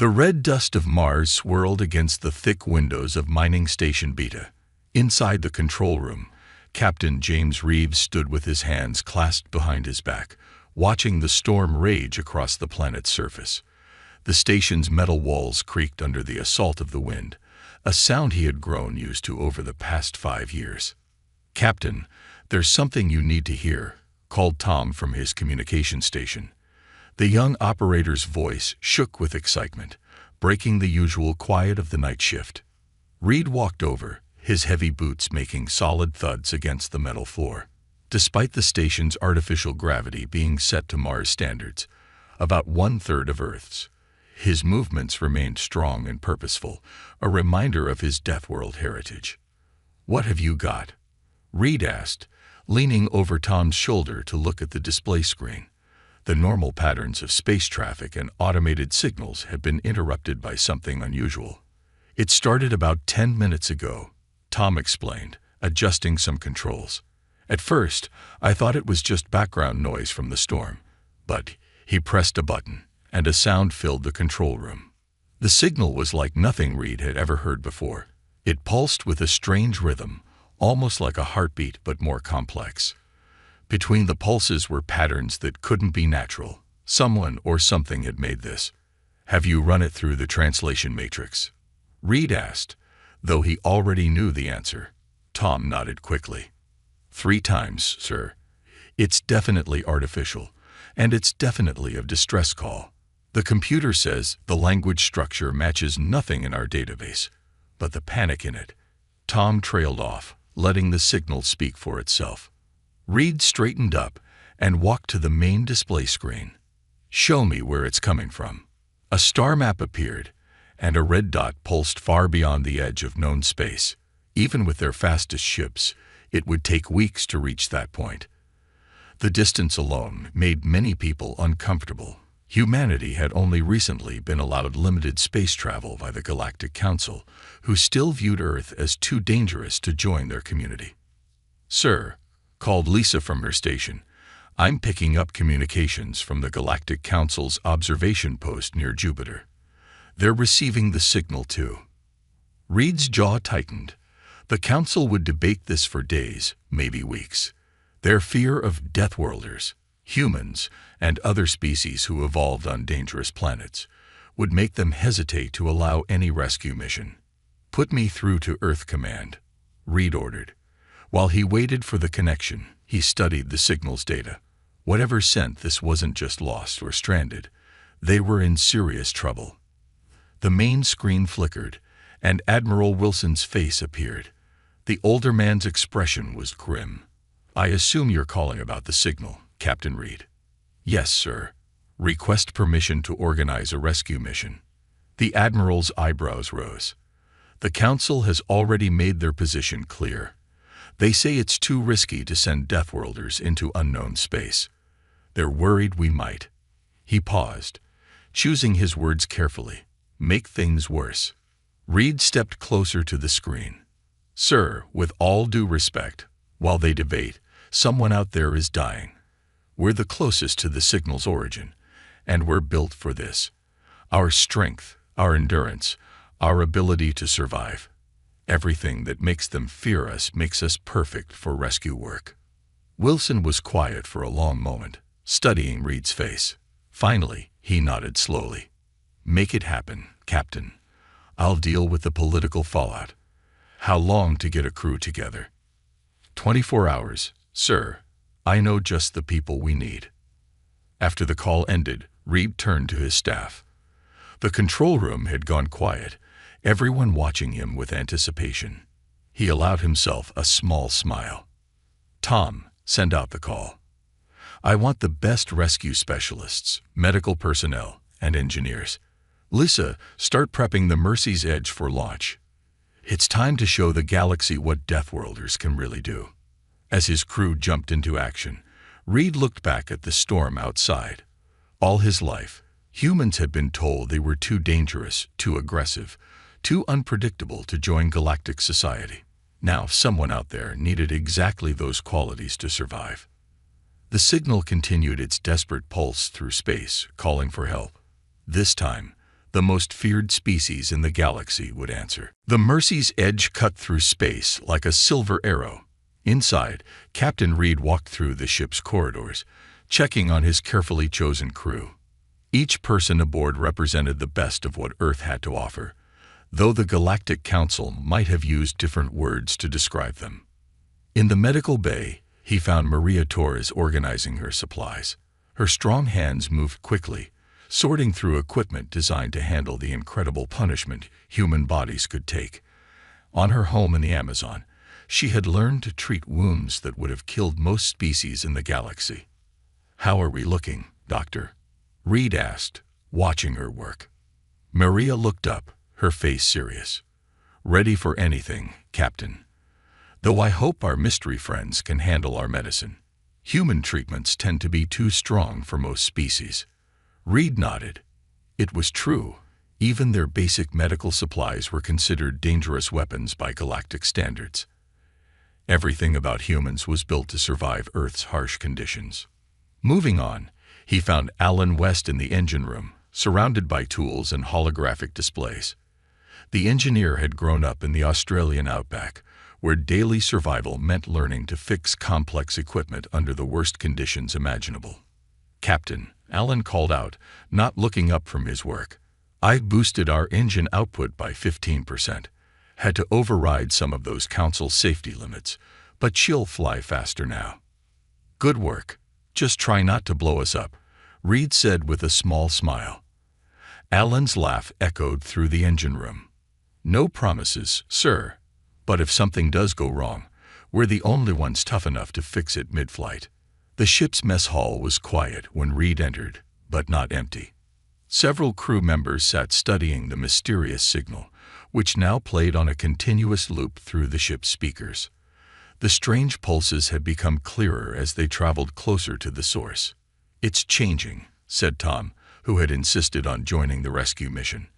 The red dust of Mars swirled against the thick windows of Mining Station Beta. Inside the control room, Captain James Reeves stood with his hands clasped behind his back, watching the storm rage across the planet's surface. The station's metal walls creaked under the assault of the wind, a sound he had grown used to over the past 5 years. "Captain, there's something you need to hear," called Tom from his communication station. The young operator's voice shook with excitement, breaking the usual quiet of the night shift. Reed walked over, his heavy boots making solid thuds against the metal floor. Despite the station's artificial gravity being set to Mars standards, about 1/3 of Earth's, his movements remained strong and purposeful, a reminder of his Deathworld heritage. "What have you got?" Reed asked, leaning over Tom's shoulder to look at the display screen. The normal patterns of space traffic and automated signals had been interrupted by something unusual. "It started about 10 minutes ago," Tom explained, adjusting some controls. "At first, I thought it was just background noise from the storm, but..." He pressed a button, and a sound filled the control room. The signal was like nothing Reed had ever heard before. It pulsed with a strange rhythm, almost like a heartbeat but more complex. Between the pulses were patterns that couldn't be natural. Someone or something had made this. "Have you run it through the translation matrix?" Reed asked, though he already knew the answer. Tom nodded quickly. "3 times, sir. It's definitely artificial, and it's definitely a distress call. The computer says the language structure matches nothing in our database, but the panic in it." Tom trailed off, letting the signal speak for itself. Reed straightened up and walked to the main display screen. "Show me where it's coming from." A star map appeared, and a red dot pulsed far beyond the edge of known space. Even with their fastest ships, it would take weeks to reach that point. The distance alone made many people uncomfortable. Humanity had only recently been allowed limited space travel by the Galactic Council, who still viewed Earth as too dangerous to join their community. "Sir," called Lisa from her station, "I'm picking up communications from the Galactic Council's observation post near Jupiter. They're receiving the signal too." Reed's jaw tightened. The Council would debate this for days, maybe weeks. Their fear of Deathworlders, humans, and other species who evolved on dangerous planets, would make them hesitate to allow any rescue mission. "Put me through to Earth Command," Reed ordered. While he waited for the connection, he studied the signal's data. Whatever sent this wasn't just lost or stranded. They were in serious trouble. The main screen flickered, and Admiral Wilson's face appeared. The older man's expression was grim. "I assume you're calling about the signal, Captain Reed." "Yes, sir. Request permission to organize a rescue mission." The Admiral's eyebrows rose. "The Council has already made their position clear. They say it's too risky to send Deathworlders into unknown space. They're worried we might." He paused, choosing his words carefully. "Make things worse." Reed stepped closer to the screen. "Sir, with all due respect, while they debate, someone out there is dying. We're the closest to the signal's origin, and we're built for this. Our strength, our endurance, our ability to survive. Everything that makes them fear us makes us perfect for rescue work." Wilson was quiet for a long moment, studying Reed's face. Finally, he nodded slowly. "Make it happen, Captain. I'll deal with the political fallout. How long to get a crew together?" 24 hours, sir. I know just the people we need." After the call ended, Reed turned to his staff. The control room had gone quiet, everyone watching him with anticipation. He allowed himself a small smile. "Tom, send out the call. I want the best rescue specialists, medical personnel, and engineers. Lisa, start prepping the Mercy's Edge for launch. It's time to show the galaxy what Deathworlders can really do." As his crew jumped into action, Reed looked back at the storm outside. All his life, humans had been told they were too dangerous, too aggressive, too unpredictable to join galactic society. Now someone out there needed exactly those qualities to survive. The signal continued its desperate pulse through space, calling for help. This time, the most feared species in the galaxy, would answer. The Mercy's edge cut through space like a silver arrow. Inside, Captain Reed walked through the ship's corridors, checking on his carefully chosen crew. Each person aboard represented the best of what Earth had to offer, though the Galactic Council might have used different words to describe them. In the medical bay, he found Maria Torres organizing her supplies. Her strong hands moved quickly, sorting through equipment designed to handle the incredible punishment human bodies could take. On her home in the Amazon, she had learned to treat wounds that would have killed most species in the galaxy. "How are we looking, Doctor?" Reed asked, watching her work. Maria looked up, her face serious. "Ready for anything, Captain. Though I hope our mystery friends can handle our medicine. Human treatments tend to be too strong for most species." Reed nodded. It was true. Even their basic medical supplies were considered dangerous weapons by galactic standards. Everything about humans was built to survive Earth's harsh conditions. Moving on, he found Alan West in the engine room, surrounded by tools and holographic displays. The engineer had grown up in the Australian outback, where daily survival meant learning to fix complex equipment under the worst conditions imaginable. "Captain," Alan called out, not looking up from his work, "I've boosted our engine output by 15%. Had to override some of those council safety limits, but she'll fly faster now." "Good work. Just try not to blow us up," Reed said with a small smile. Alan's laugh echoed through the engine room. "No promises, sir. But if something does go wrong, we're the only ones tough enough to fix it mid-flight." The ship's mess hall was quiet when Reed entered, but not empty. Several crew members sat studying the mysterious signal, which now played on a continuous loop through the ship's speakers. The strange pulses had become clearer as they traveled closer to the source. "It's changing," said Tom, who had insisted on joining the rescue mission.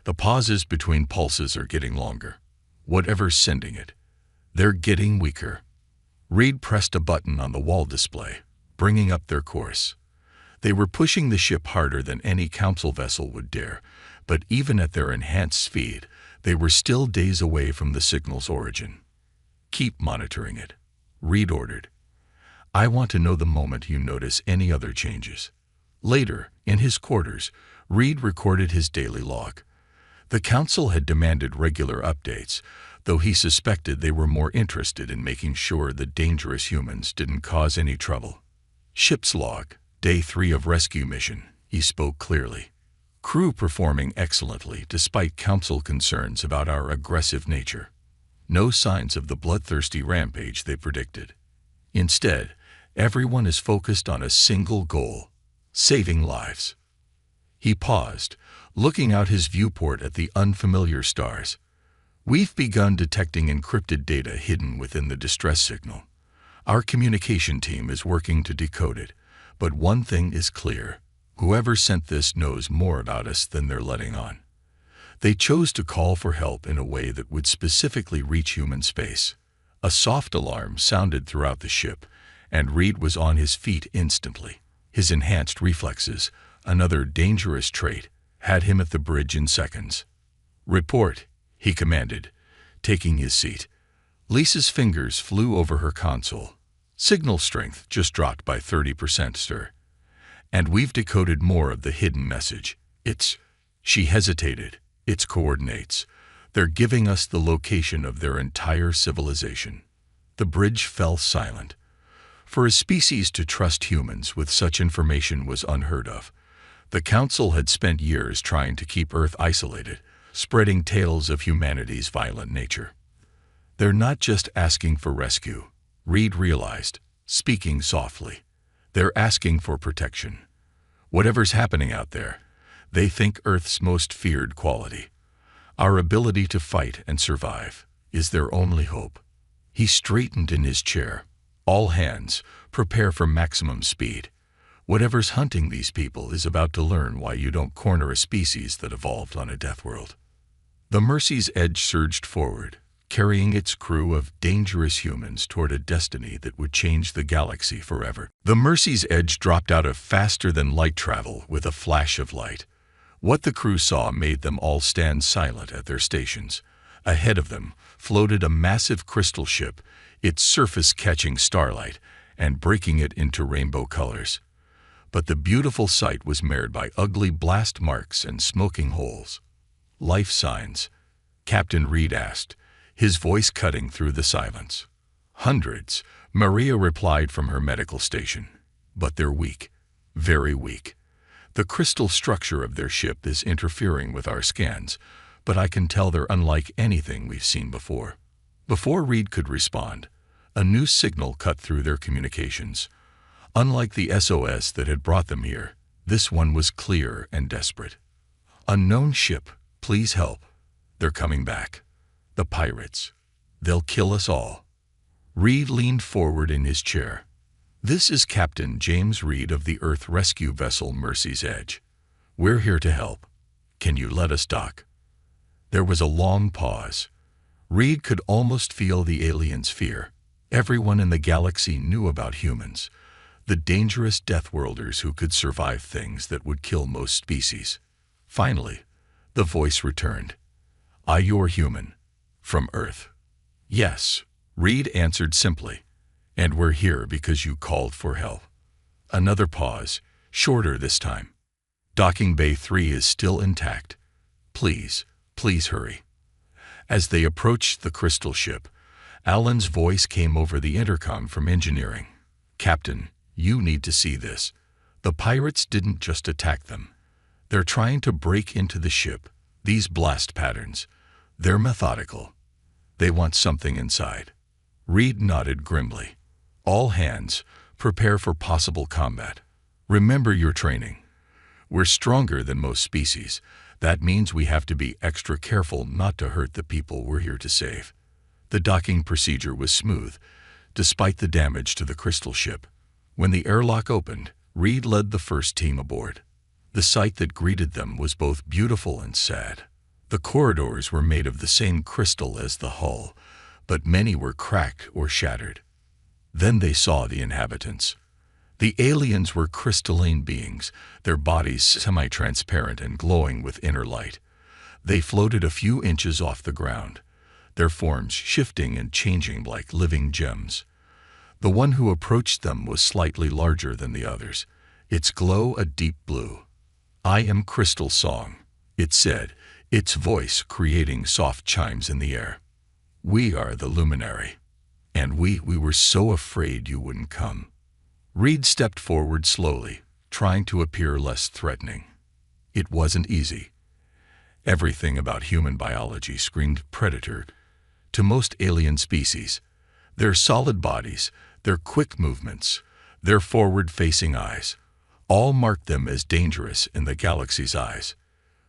"The pauses between pulses are getting longer. Whatever's sending it, they're getting weaker." Reed pressed a button on the wall display, bringing up their course. They were pushing the ship harder than any council vessel would dare, but even at their enhanced speed, they were still days away from the signal's origin. "Keep monitoring it," Reed ordered. "I want to know the moment you notice any other changes." Later, in his quarters, Reed recorded his daily log. The council had demanded regular updates, though he suspected they were more interested in making sure the dangerous humans didn't cause any trouble. "Ship's log, Day 3 of rescue mission," he spoke clearly. "Crew performing excellently despite council concerns about our aggressive nature. No signs of the bloodthirsty rampage they predicted. Instead, everyone is focused on a single goal: saving lives." He paused, looking out his viewport at the unfamiliar stars. "We've begun detecting encrypted data hidden within the distress signal. Our communication team is working to decode it, but one thing is clear: whoever sent this knows more about us than they're letting on." They chose to call for help in a way that would specifically reach human space. A soft alarm sounded throughout the ship, and Reed was on his feet instantly. His enhanced reflexes, another dangerous trait, had him at the bridge in seconds. "Report," he commanded, taking his seat. Lisa's fingers flew over her console. "Signal strength just dropped by 30%, sir. And we've decoded more of the hidden message. It's..." She hesitated. "It's coordinates. They're giving us the location of their entire civilization." The bridge fell silent. For a species to trust humans with such information was unheard of. The Council had spent years trying to keep Earth isolated, spreading tales of humanity's violent nature. "They're not just asking for rescue," Reed realized, speaking softly. "They're asking for protection. Whatever's happening out there, they think Earth's most feared quality, our ability to fight and survive, is their only hope." He straightened in his chair. "All hands, prepare for maximum speed. Whatever's hunting these people is about to learn why you don't corner a species that evolved on a death world." The Mercy's edge surged forward, carrying its crew of dangerous humans toward a destiny that would change the galaxy forever. The Mercy's edge dropped out of faster-than-light travel with a flash of light. What the crew saw made them all stand silent at their stations. Ahead of them floated a massive crystal ship, its surface catching starlight and breaking it into rainbow colors. But the beautiful sight was marred by ugly blast marks and smoking holes. "Life signs?" Captain Reed asked, his voice cutting through the silence. "Hundreds," Maria replied from her medical station. "But they're weak, very weak. The crystal structure of their ship is interfering with our scans, but I can tell they're unlike anything we've seen before." Before Reed could respond, a new signal cut through their communications. Unlike the SOS that had brought them here, this one was clear and desperate. "Unknown ship, please help. They're coming back. The pirates. They'll kill us all." Reed leaned forward in his chair. "This is Captain James Reed of the Earth rescue vessel Mercy's Edge. We're here to help. Can you let us dock?" There was a long pause. Reed could almost feel the aliens' fear. Everyone in the galaxy knew about humans, the dangerous Deathworlders who could survive things that would kill most species. Finally, the voice returned. "You're human. From Earth." "Yes," Reed answered simply. "And we're here because you called for help." Another pause, shorter this time. "Docking Bay 3 is still intact. Please, please hurry." As they approached the crystal ship, Alan's voice came over the intercom from engineering. "Captain, you need to see this. The pirates didn't just attack them. They're trying to break into the ship. These blast patterns, they're methodical. They want something inside." Reed nodded grimly. "All hands, prepare for possible combat. Remember your training. We're stronger than most species. That means we have to be extra careful not to hurt the people we're here to save." The docking procedure was smooth, despite the damage to the crystal ship. When the airlock opened, Reed led the first team aboard. The sight that greeted them was both beautiful and sad. The corridors were made of the same crystal as the hull, but many were cracked or shattered. Then they saw the inhabitants. The aliens were crystalline beings, their bodies semi-transparent and glowing with inner light. They floated a few inches off the ground, their forms shifting and changing like living gems. The one who approached them was slightly larger than the others, its glow a deep blue. "I am Crystal Song," it said, its voice creating soft chimes in the air. "We are the luminary. And we were so afraid you wouldn't come." Reed stepped forward slowly, trying to appear less threatening. It wasn't easy. Everything about human biology screamed predator to most alien species. Their solid bodies, their quick movements, their forward-facing eyes, all marked them as dangerous in the galaxy's eyes.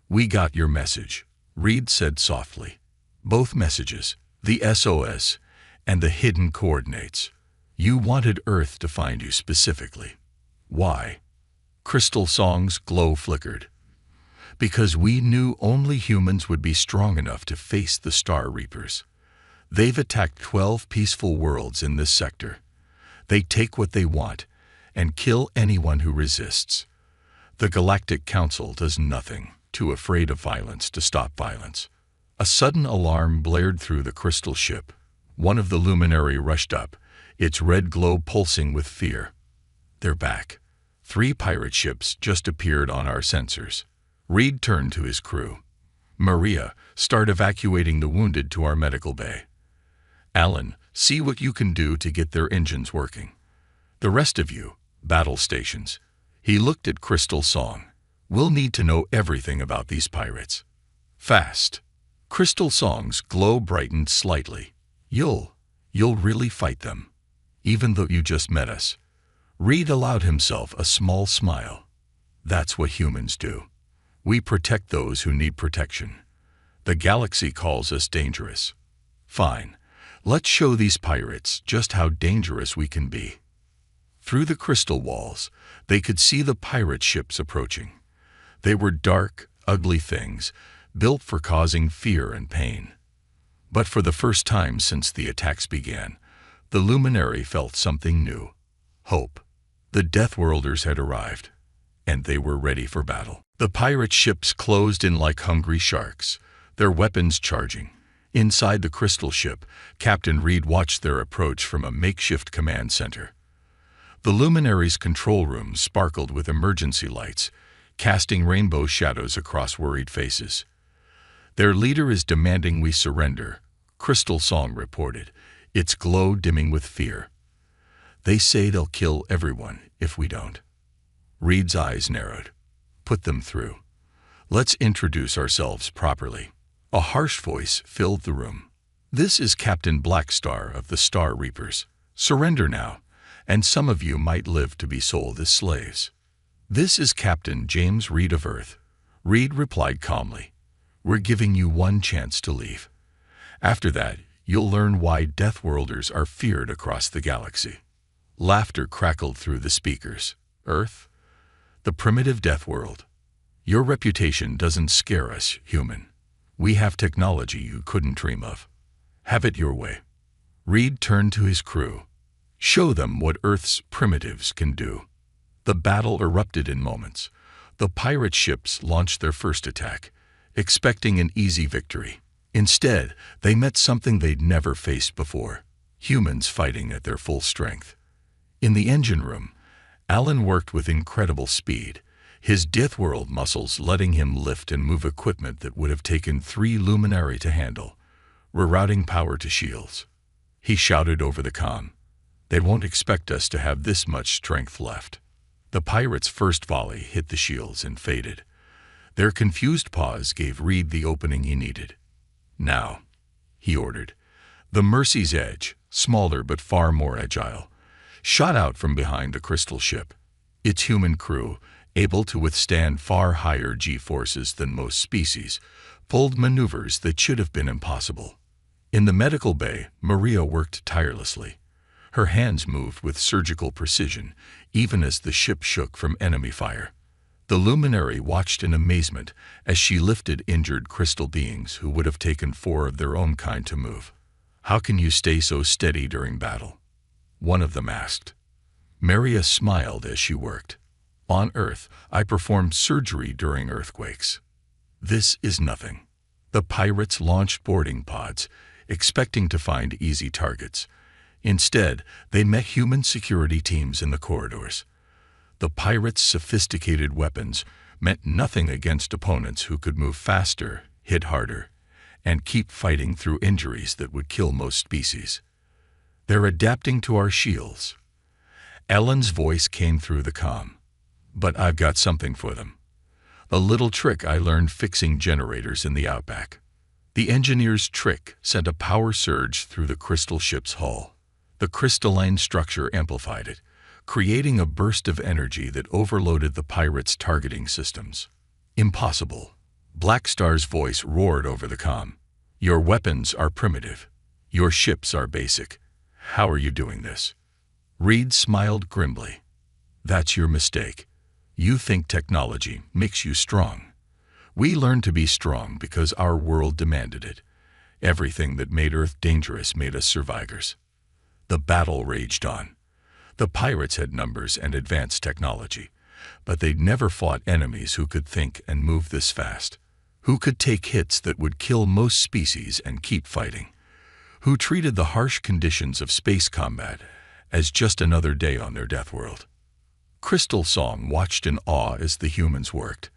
"We got your message," Reed said softly. "Both messages, the SOS and the hidden coordinates. You wanted Earth to find you specifically. Why?" Crystal Song's glow flickered. "Because we knew only humans would be strong enough to face the Star Reapers. They've attacked 12 peaceful worlds in this sector. They take what they want and kill anyone who resists. The Galactic Council does nothing, too afraid of violence to stop violence." A sudden alarm blared through the crystal ship. One of the luminary rushed up, its red glow pulsing with fear. "They're back. 3 pirate ships just appeared on our sensors." Reed turned to his crew. "Maria, start evacuating the wounded to our medical bay. Alan, see what you can do to get their engines working. The rest of you, battle stations." He looked at Crystal Song. "We'll need to know everything about these pirates. Fast." Crystal Song's glow brightened slightly. You'll really fight them, even though you just met us." Reed allowed himself a small smile. "That's what humans do. We protect those who need protection. The galaxy calls us dangerous. Fine, let's show these pirates just how dangerous we can be." Through the crystal walls, they could see the pirate ships approaching. They were dark, ugly things, built for causing fear and pain. But for the first time since the attacks began, the luminary felt something new: hope. The Deathworlders had arrived, and they were ready for battle. The pirate ships closed in like hungry sharks, their weapons charging. Inside the crystal ship, Captain Reed watched their approach from a makeshift command center. The luminaries' control room sparkled with emergency lights, casting rainbow shadows across worried faces. "Their leader is demanding we surrender," Crystal Song reported, its glow dimming with fear. "They say they'll kill everyone if we don't." Reed's eyes narrowed. "Put them through. Let's introduce ourselves properly." A harsh voice filled the room. "This is Captain Blackstar of the Star Reapers. Surrender now, and some of you might live to be sold as slaves." "This is Captain James Reed of Earth." Reed replied calmly. "We're giving you one chance to leave. After that, you'll learn why Deathworlders are feared across the galaxy." Laughter crackled through the speakers. "Earth? The primitive death world. Your reputation doesn't scare us, human. We have technology you couldn't dream of. Have it your way." Reed turned to his crew. "Show them what Earth's primitives can do." The battle erupted in moments. The pirate ships launched their first attack, expecting an easy victory. Instead, they met something they'd never faced before: humans fighting at their full strength. In the engine room, Alan worked with incredible speed, his Deathworld muscles letting him lift and move equipment that would have taken 3 luminary to handle, rerouting power to shields. He shouted over the comm, "They won't expect us to have this much strength left." The pirates' first volley hit the shields and faded. Their confused pause gave Reed the opening he needed. "Now," he ordered. The Mercy's Edge, smaller but far more agile, shot out from behind the crystal ship. Its human crew, able to withstand far higher G-forces than most species, pulled maneuvers that should have been impossible. In the medical bay, Maria worked tirelessly. Her hands moved with surgical precision, even as the ship shook from enemy fire. The luminary watched in amazement as she lifted injured crystal beings who would have taken 4 of their own kind to move. "How can you stay so steady during battle?" one of them asked. Maria smiled as she worked. "On Earth, I performed surgery during earthquakes. This is nothing." The pirates launched boarding pods, expecting to find easy targets. Instead, they met human security teams in the corridors. The pirates' sophisticated weapons meant nothing against opponents who could move faster, hit harder, and keep fighting through injuries that would kill most species. "They're adapting to our shields." Ellen's voice came through the comm. "But I've got something for them. A little trick I learned fixing generators in the outback." The engineer's trick sent a power surge through the crystal ship's hull. The crystalline structure amplified it, creating a burst of energy that overloaded the pirates' targeting systems. "Impossible." Blackstar's voice roared over the comm. "Your weapons are primitive. Your ships are basic. How are you doing this?" Reed smiled grimly. "That's your mistake. You think technology makes you strong. We learned to be strong because our world demanded it. Everything that made Earth dangerous made us survivors." The battle raged on. The pirates had numbers and advanced technology, but they'd never fought enemies who could think and move this fast, who could take hits that would kill most species and keep fighting, who treated the harsh conditions of space combat as just another day on their death world. Crystal Song watched in awe as the humans worked.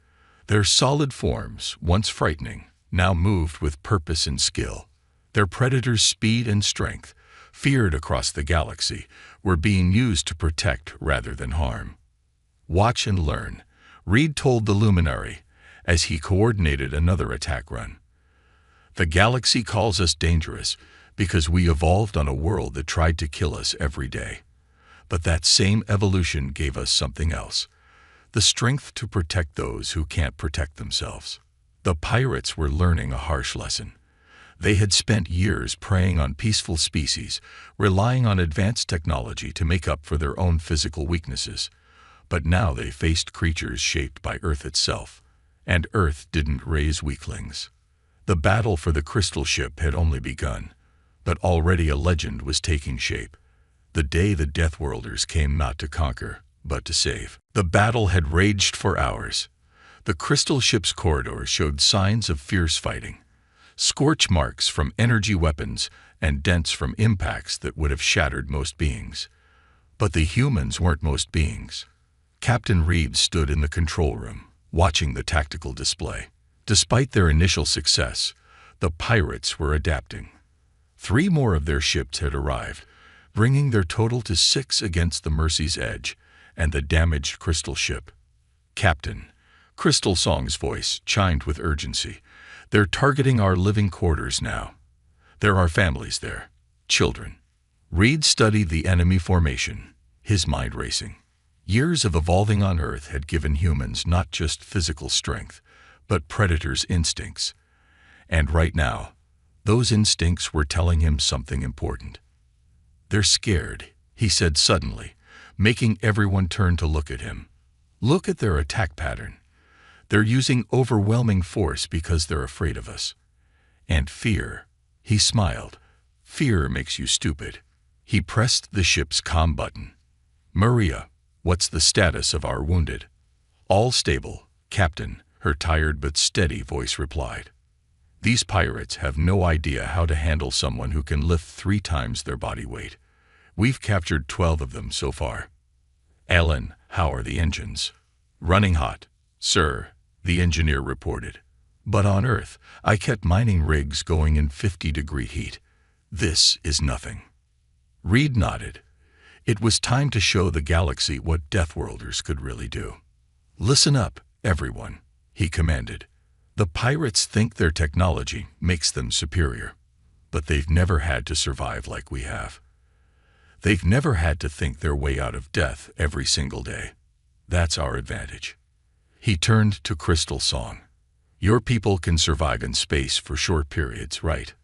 Their solid forms, once frightening, now moved with purpose and skill. Their predators' speed and strength, feared across the galaxy, were being used to protect rather than harm. "Watch and learn," Reed told the luminary as he coordinated another attack run. "The galaxy calls us dangerous because we evolved on a world that tried to kill us every day. But that same evolution gave us something else: the strength to protect those who can't protect themselves." The pirates were learning a harsh lesson. They had spent years preying on peaceful species, relying on advanced technology to make up for their own physical weaknesses. But now they faced creatures shaped by Earth itself, and Earth didn't raise weaklings. The battle for the crystal ship had only begun, but already a legend was taking shape. The day the Deathworlders came not to conquer, but to save. The battle had raged for hours. The crystal ship's corridors showed signs of fierce fighting, scorch marks from energy weapons and dents from impacts that would have shattered most beings. But the humans weren't most beings. Captain Reeves stood in the control room, watching the tactical display. Despite their initial success, the pirates were adapting. 3 more of their ships had arrived, bringing their total to 6 against the Mercy's Edge and the damaged crystal ship. "Captain," Crystal Song's voice chimed with urgency, "they're targeting our living quarters now. There are families there, children." Reed studied the enemy formation, his mind racing. Years of evolving on Earth had given humans not just physical strength, but predators' instincts. And right now, those instincts were telling him something important. "They're scared," he said suddenly, making everyone turn to look at him. "Look at their attack pattern. They're using overwhelming force because they're afraid of us. And fear," he smiled, "fear makes you stupid." He pressed the ship's comm button. "Maria, what's the status of our wounded?" "All stable, Captain," her tired but steady voice replied. "These pirates have no idea how to handle someone who can lift 3 times their body weight. We've captured 12 of them so far." "Alan, how are the engines?" "Running hot, sir," the engineer reported. "But on Earth, I kept mining rigs going in 50-degree heat. This is nothing." Reed nodded. It was time to show the galaxy what Deathworlders could really do. "Listen up, everyone," he commanded. "The pirates think their technology makes them superior, but they've never had to survive like we have. They've never had to think their way out of death every single day. That's our advantage." He turned to Crystal Song. "Your people can survive in space for short periods, right?"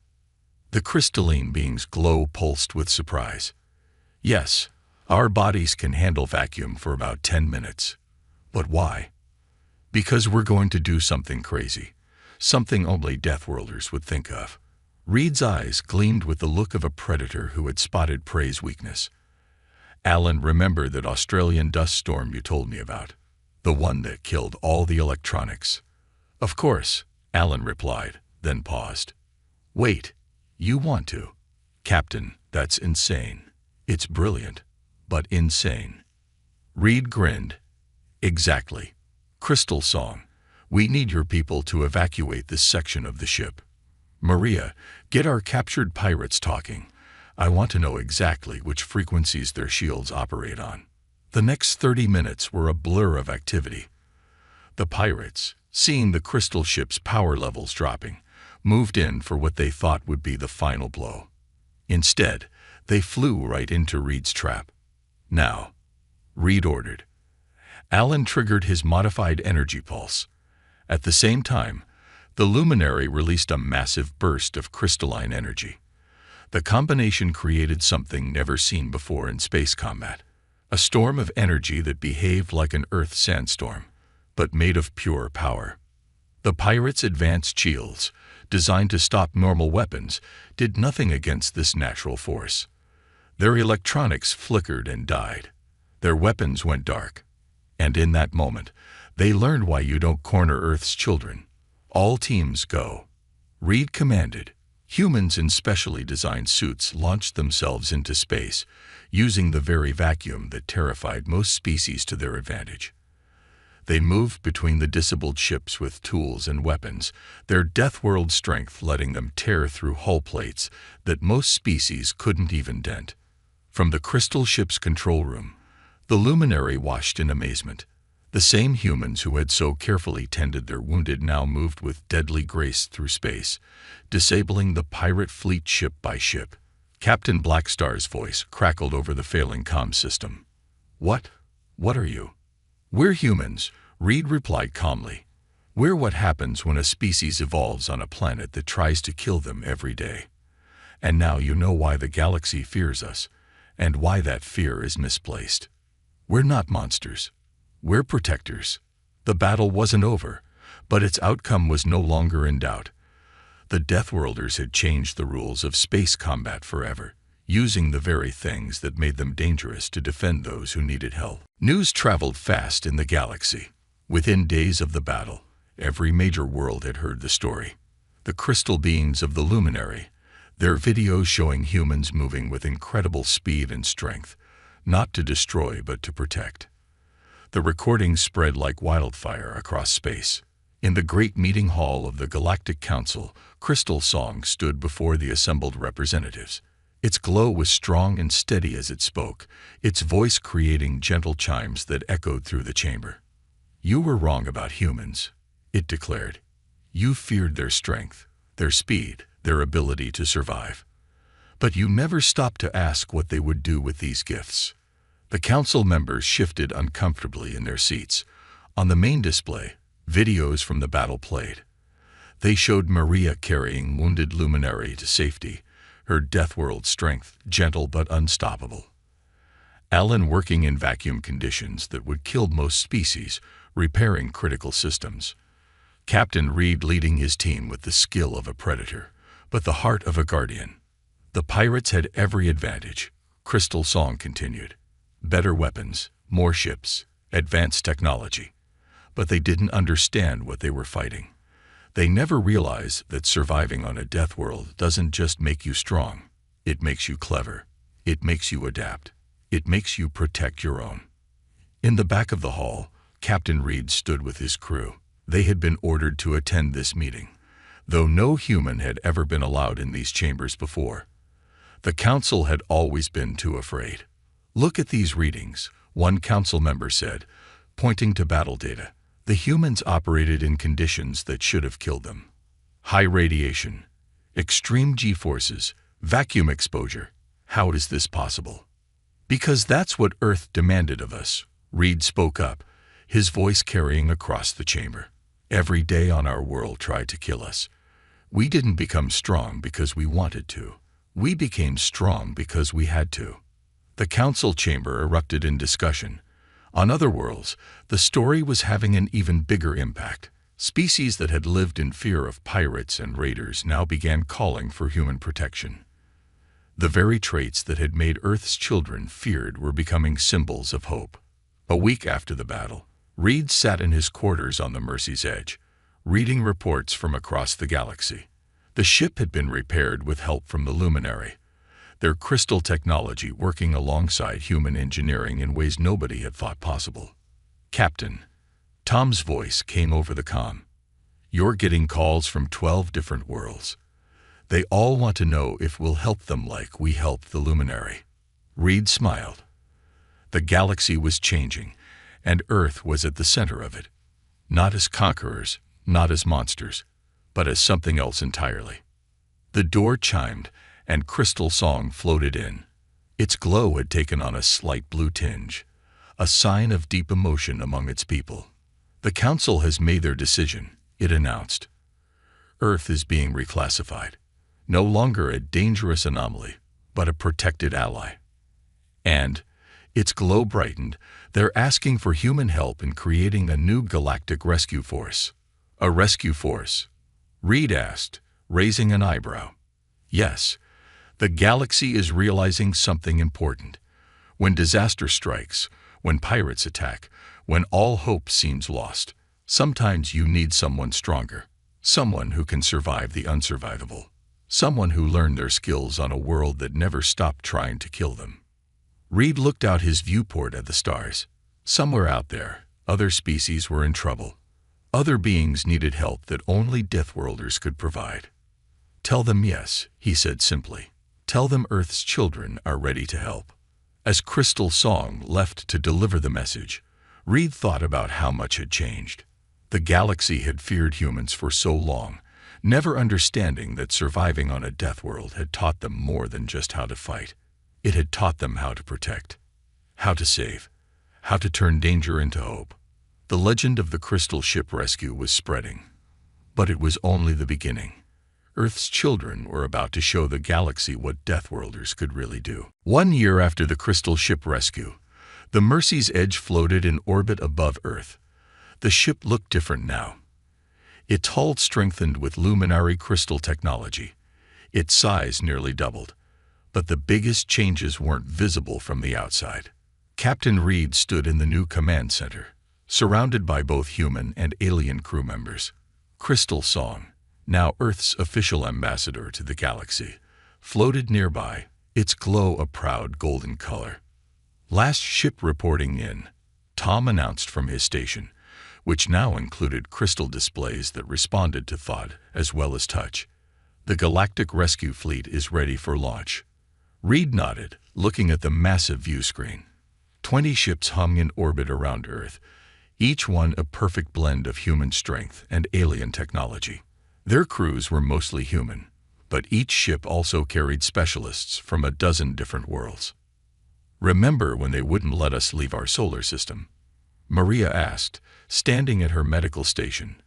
The crystalline being's glow pulsed with surprise. "Yes, our bodies can handle vacuum for about 10 minutes. But why?" "Because we're going to do something crazy. Something only Deathworlders would think of." Reed's eyes gleamed with the look of a predator who had spotted prey's weakness. "Alan, remember that Australian dust storm you told me about? The one that killed all the electronics?" "Of course," Alan replied, then paused. "Wait, you want to?" "Captain, that's insane. It's brilliant, but insane." Reed grinned. "Exactly. Crystal Song, we need your people to evacuate this section of the ship. Maria, get our captured pirates talking. I want to know exactly which frequencies their shields operate on." The next 30 minutes were a blur of activity. The pirates, seeing the crystal ship's power levels dropping, moved in for what they thought would be the final blow. Instead, they flew right into Reed's trap. "Now," Reed ordered. Alan triggered his modified energy pulse. At the same time, the luminary released a massive burst of crystalline energy. The combination created something never seen before in space combat. A storm of energy that behaved like an Earth sandstorm, but made of pure power. The pirates' advanced shields, designed to stop normal weapons, did nothing against this natural force. Their electronics flickered and died. Their weapons went dark. And in that moment, they learned why you don't corner Earth's children. "All teams go," Reed commanded. Humans in specially designed suits launched themselves into space, using the very vacuum that terrified most species to their advantage. They moved between the disabled ships with tools and weapons, their Deathworld strength letting them tear through hull plates that most species couldn't even dent. From the crystal ship's control room, the luminary watched in amazement. The same humans who had so carefully tended their wounded now moved with deadly grace through space, disabling the pirate fleet ship by ship. Captain Blackstar's voice crackled over the failing comm system. What are you?" "We're humans," Reed replied calmly. "We're what happens when a species evolves on a planet that tries to kill them every day. And now you know why the galaxy fears us, and why that fear is misplaced. We're not monsters. We're protectors." The battle wasn't over, but its outcome was no longer in doubt. The Deathworlders had changed the rules of space combat forever, using the very things that made them dangerous to defend those who needed help. News traveled fast in the galaxy. Within days of the battle, every major world had heard the story. The crystal beings of the luminary, their videos showing humans moving with incredible speed and strength, not to destroy but to protect. The recordings spread like wildfire across space. In the great meeting hall of the Galactic Council, Crystal Song stood before the assembled representatives. Its glow was strong and steady as it spoke, its voice creating gentle chimes that echoed through the chamber. "You were wrong about humans," it declared. "You feared their strength, their speed, their ability to survive. But you never stopped to ask what they would do with these gifts." The council members shifted uncomfortably in their seats. On the main display, videos from the battle played. They showed Maria carrying wounded luminary to safety, her Deathworld strength gentle but unstoppable. Alan working in vacuum conditions that would kill most species, repairing critical systems. Captain Reed leading his team with the skill of a predator, but the heart of a guardian. The pirates had every advantage, Crystal Song continued. Better weapons, more ships, advanced technology. But they didn't understand what they were fighting. They never realized that surviving on a death world doesn't just make you strong. It makes you clever. It makes you adapt. It makes you protect your own. In the back of the hall, Captain Reed stood with his crew. They had been ordered to attend this meeting, though no human had ever been allowed in these chambers before. The council had always been too afraid. "Look at these readings," one council member said, pointing to battle data. "The humans operated in conditions that should have killed them. High radiation, extreme G-forces, vacuum exposure. How is this possible?" "Because that's what Earth demanded of us," Reed spoke up, his voice carrying across the chamber. "Every day on our world tried to kill us. We didn't become strong because we wanted to. We became strong because we had to." The council chamber erupted in discussion. On other worlds, the story was having an even bigger impact. Species that had lived in fear of pirates and raiders now began calling for human protection. The very traits that had made Earth's children feared were becoming symbols of hope. A week after the battle, Reed sat in his quarters on the Mercy's edge, reading reports from across the galaxy. The ship had been repaired with help from the Luminary, their crystal technology working alongside human engineering in ways nobody had thought possible. "Captain," Tom's voice came over the comm. "You're getting calls from 12 different worlds. They all want to know if we'll help them like we helped the Luminary." Reed smiled. The galaxy was changing, and Earth was at the center of it. Not as conquerors, not as monsters, but as something else entirely. The door chimed, and Crystal Song floated in. Its glow had taken on a slight blue tinge, a sign of deep emotion among its people. "The council has made their decision," it announced. "Earth is being reclassified. No longer a dangerous anomaly, but a protected ally." And, its glow brightened, they're asking for human help in creating a new galactic rescue force. "A rescue force?" Reed asked, raising an eyebrow. "Yes. The galaxy is realizing something important. When disaster strikes, when pirates attack, when all hope seems lost, sometimes you need someone stronger, someone who can survive the unsurvivable, someone who learned their skills on a world that never stopped trying to kill them." Reed looked out his viewport at the stars. Somewhere out there, other species were in trouble. Other beings needed help that only Deathworlders could provide. "Tell them yes," he said simply. "Tell them Earth's children are ready to help." As Crystal Song left to deliver the message, Reed thought about how much had changed. The galaxy had feared humans for so long, never understanding that surviving on a death world had taught them more than just how to fight. It had taught them how to protect, how to save, how to turn danger into hope. The legend of the Crystal Ship rescue was spreading, but it was only the beginning. Earth's children were about to show the galaxy what Deathworlders could really do. 1 year after the Crystal Ship rescue, the Mercy's Edge floated in orbit above Earth. The ship looked different now. Its hull strengthened with luminary crystal technology. Its size nearly doubled. But the biggest changes weren't visible from the outside. Captain Reed stood in the new command center, surrounded by both human and alien crew members. Crystal Song, now Earth's official ambassador to the galaxy, floated nearby, its glow a proud golden color. Last ship reporting in, Tom announced from his station, which now included crystal displays that responded to thought as well as touch. The Galactic Rescue Fleet is ready for launch. Reed nodded, looking at the massive view screen. 20 ships hung in orbit around Earth, each one a perfect blend of human strength and alien technology. Their crews were mostly human, but each ship also carried specialists from a dozen different worlds. "Remember when they wouldn't let us leave our solar system?" Maria asked, standing at her medical station.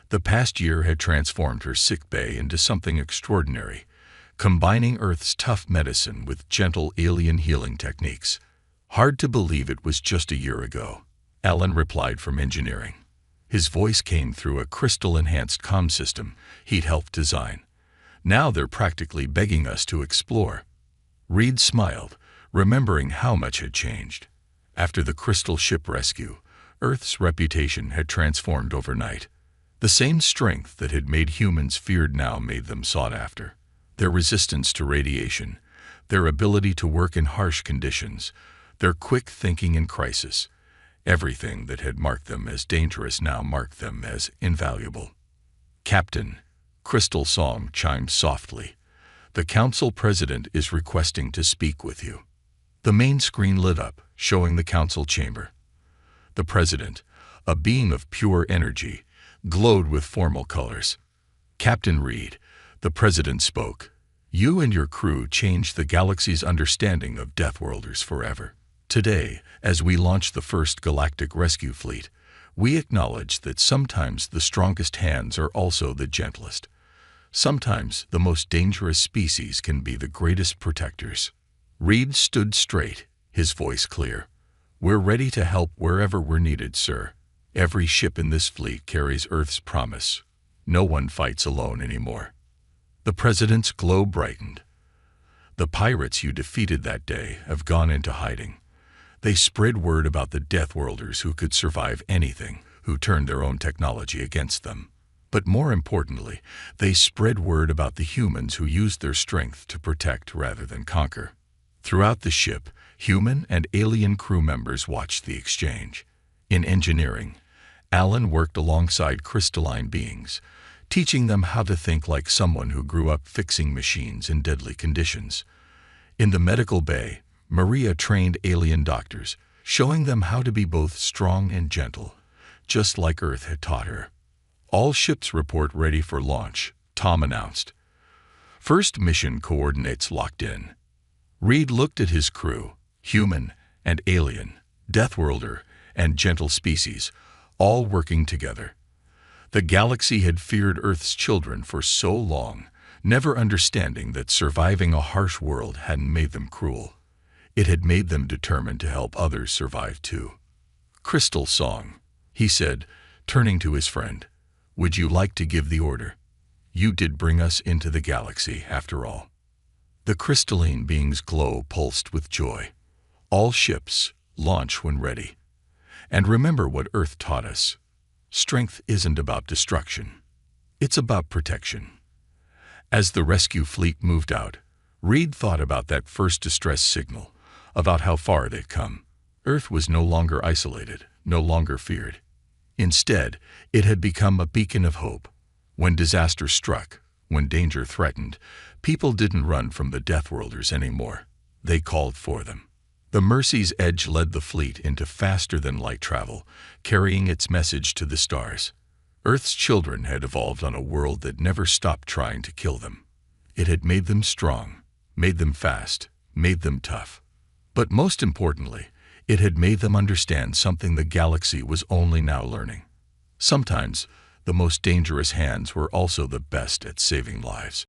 The past year had transformed her sick bay into something extraordinary, combining Earth's tough medicine with gentle alien healing techniques. "Hard to believe it was just a year ago," Alan replied from engineering. His voice came through a crystal-enhanced comm system he'd helped design. "Now they're practically begging us to explore." Reed smiled, remembering how much had changed. After the crystal ship rescue, Earth's reputation had transformed overnight. The same strength that had made humans feared now made them sought after. Their resistance to radiation, their ability to work in harsh conditions, their quick thinking in crisis, everything that had marked them as dangerous now marked them as invaluable. "Captain," Crystal Song chimed softly, "the Council President is requesting to speak with you." The main screen lit up, showing the Council chamber. The President, a being of pure energy, glowed with formal colors. "Captain Reed," the President spoke, "you and your crew changed the galaxy's understanding of Deathworlders forever. Today, as we launch the first Galactic Rescue Fleet, we acknowledge that sometimes the strongest hands are also the gentlest. Sometimes the most dangerous species can be the greatest protectors." Reed stood straight, his voice clear. "We're ready to help wherever we're needed, sir. Every ship in this fleet carries Earth's promise. No one fights alone anymore." The President's glow brightened. "The pirates you defeated that day have gone into hiding. They spread word about the Deathworlders who could survive anything, who turned their own technology against them. But more importantly, they spread word about the humans who used their strength to protect rather than conquer." Throughout the ship, human and alien crew members watched the exchange. In engineering, Alan worked alongside crystalline beings, teaching them how to think like someone who grew up fixing machines in deadly conditions. In the medical bay, Maria trained alien doctors, showing them how to be both strong and gentle, just like Earth had taught her. "All ships report ready for launch," Tom announced. "First mission coordinates locked in." Reed looked at his crew, human and alien, Deathworlder and gentle species, all working together. The galaxy had feared Earth's children for so long, never understanding that surviving a harsh world hadn't made them cruel. It had made them determined to help others survive too. "Crystal Song," he said, turning to his friend, "would you like to give the order? You did bring us into the galaxy, after all." The crystalline being's glow pulsed with joy. "All ships, launch when ready. And remember what Earth taught us. Strength isn't about destruction. It's about protection." As the rescue fleet moved out, Reed thought about that first distress signal, about how far they'd come. Earth was no longer isolated, no longer feared. Instead, it had become a beacon of hope. When disaster struck, when danger threatened, people didn't run from the Deathworlders anymore. They called for them. The Mercy's Edge led the fleet into faster-than-light travel, carrying its message to the stars. Earth's children had evolved on a world that never stopped trying to kill them. It had made them strong, made them fast, made them tough. But most importantly, it had made them understand something the galaxy was only now learning. Sometimes, the most dangerous hands were also the best at saving lives.